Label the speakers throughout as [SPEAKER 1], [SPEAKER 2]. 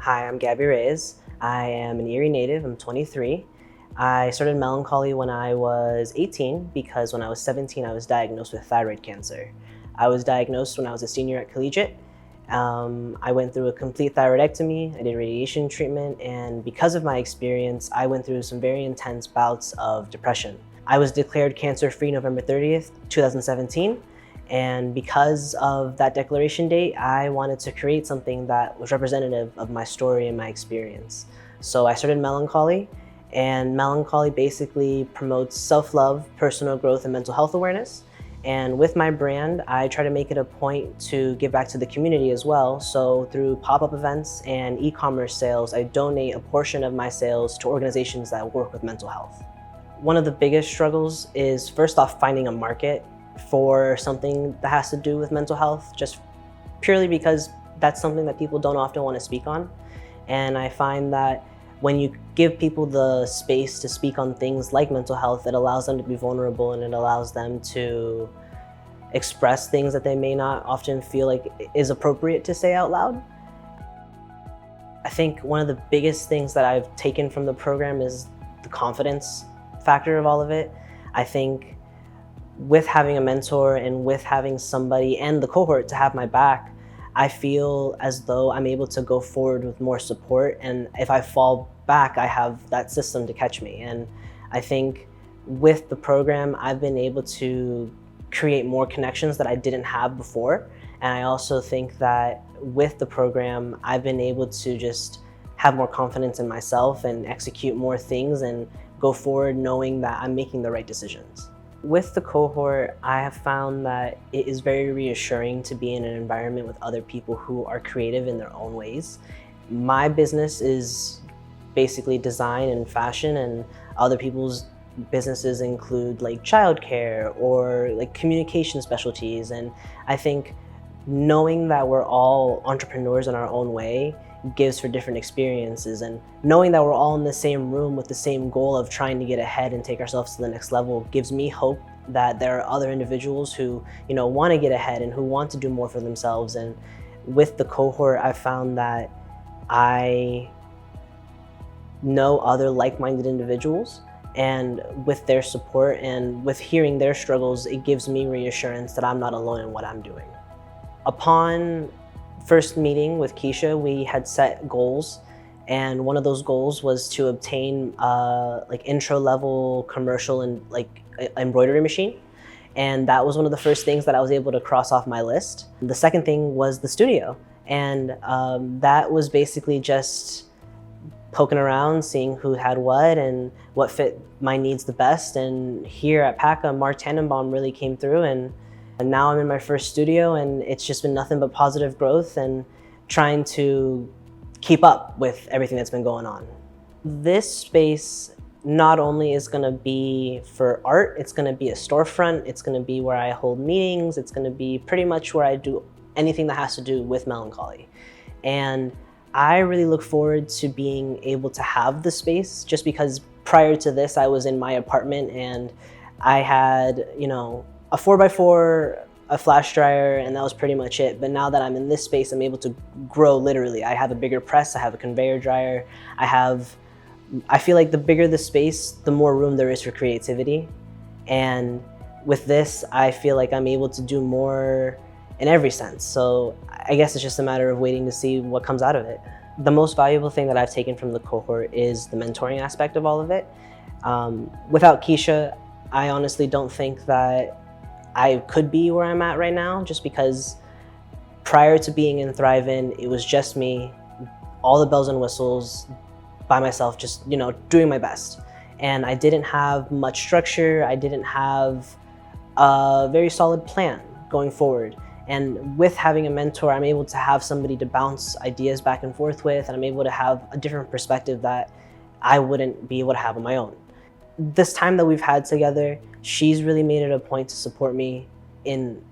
[SPEAKER 1] Hi, I'm Gaby Reyes. I am an Erie native. I'm 23. I started Melancholy when I was 18 because when I was 17, I was diagnosed with thyroid cancer. I was diagnosed when I was a senior at collegiate. I went through a complete thyroidectomy. I did radiation treatment, and because of my experience, I went through some very intense bouts of depression. I was declared cancer-free November 30th, 2017. And because of that declaration date, I wanted to create something that was representative of my story and my experience. So I started Melancholy, and Melancholy basically promotes self-love, personal growth, and mental health awareness. And with my brand, I try to make it a point to give back to the community as well. So through pop-up events and e-commerce sales, I donate a portion of my sales to organizations that work with mental health. One of the biggest struggles is, first off, finding a market for something that has to do with mental health, just purely because that's something that people don't often want to speak on. And I find that when you give people the space to speak on things like mental health, it allows them to be vulnerable and it allows them to express things that they may not often feel like is appropriate to say out loud. I think one of the biggest things that I've taken from the program is the confidence factor of all of it. I think with having a mentor and with having somebody and the cohort to have my back, I feel as though I'm able to go forward with more support. And if I fall back, I have that system to catch me. And I think with the program, I've been able to create more connections that I didn't have before. And I also think that with the program, I've been able to just have more confidence in myself and execute more things and go forward knowing that I'm making the right decisions. With the cohort, I have found that it is very reassuring to be in an environment with other people who are creative in their own ways. My business is basically design and fashion, and other people's businesses include like childcare or like communication specialties. And I think knowing that we're all entrepreneurs in our own way gives for different experiences, and knowing that we're all in the same room with the same goal of trying to get ahead and take ourselves to the next level gives me hope that there are other individuals who want to get ahead and who want to do more for themselves. And with the cohort, I found that I know other like-minded individuals, and with their support and with hearing their struggles, it gives me reassurance that I'm not alone in what I'm doing. Upon first meeting with Keisha, we had set goals, and one of those goals was to obtain like intro level commercial and like embroidery machine. And that was one of the first things that I was able to cross off my list. The second thing was the studio. And that was basically just poking around, seeing who had what and what fit my needs the best. And here at PACA, Mark Tannenbaum really came through, and now I'm in my first studio, and it's just been nothing but positive growth and trying to keep up with everything that's been going on. This space not only is gonna be for art, it's gonna be a storefront, it's gonna be where I hold meetings, it's gonna be pretty much where I do anything that has to do with Melancholy. And I really look forward to being able to have the space, just because prior to this, I was in my apartment and I had, a 4x4, a flash dryer, and that was pretty much it. But now that I'm in this space, I'm able to grow literally. I have a bigger press, I have a conveyor dryer, I feel like the bigger the space, the more room there is for creativity. And with this, I feel like I'm able to do more in every sense. So I guess it's just a matter of waiting to see what comes out of it. The most valuable thing that I've taken from the cohort is the mentoring aspect of all of it. Without Keisha, I honestly don't think that I could be where I'm at right now, just because prior to being in Thrive In, it was just me, all the bells and whistles, by myself, just doing my best. And I didn't have much structure, I didn't have a very solid plan going forward. And with having a mentor, I'm able to have somebody to bounce ideas back and forth with, and I'm able to have a different perspective that I wouldn't be able to have on my own. This time that we've had together, she's really made it a point to support me in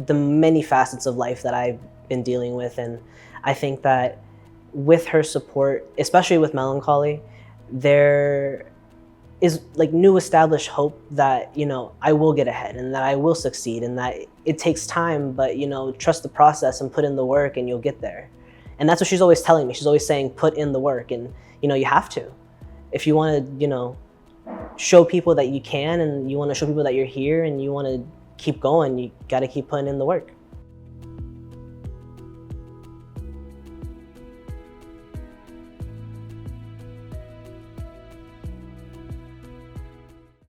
[SPEAKER 1] the many facets of life that I've been dealing with. And I think that with her support, especially with Melancholy, there is like new established hope that, I will get ahead and that I will succeed, and that it takes time, but, trust the process and put in the work and you'll get there. And that's what she's always telling me. She's always saying, put in the work. And, you know, you have to. If you want to, you know, show people that you can, and you want to show people that you're here, and you want to keep going, you got to keep putting in the work.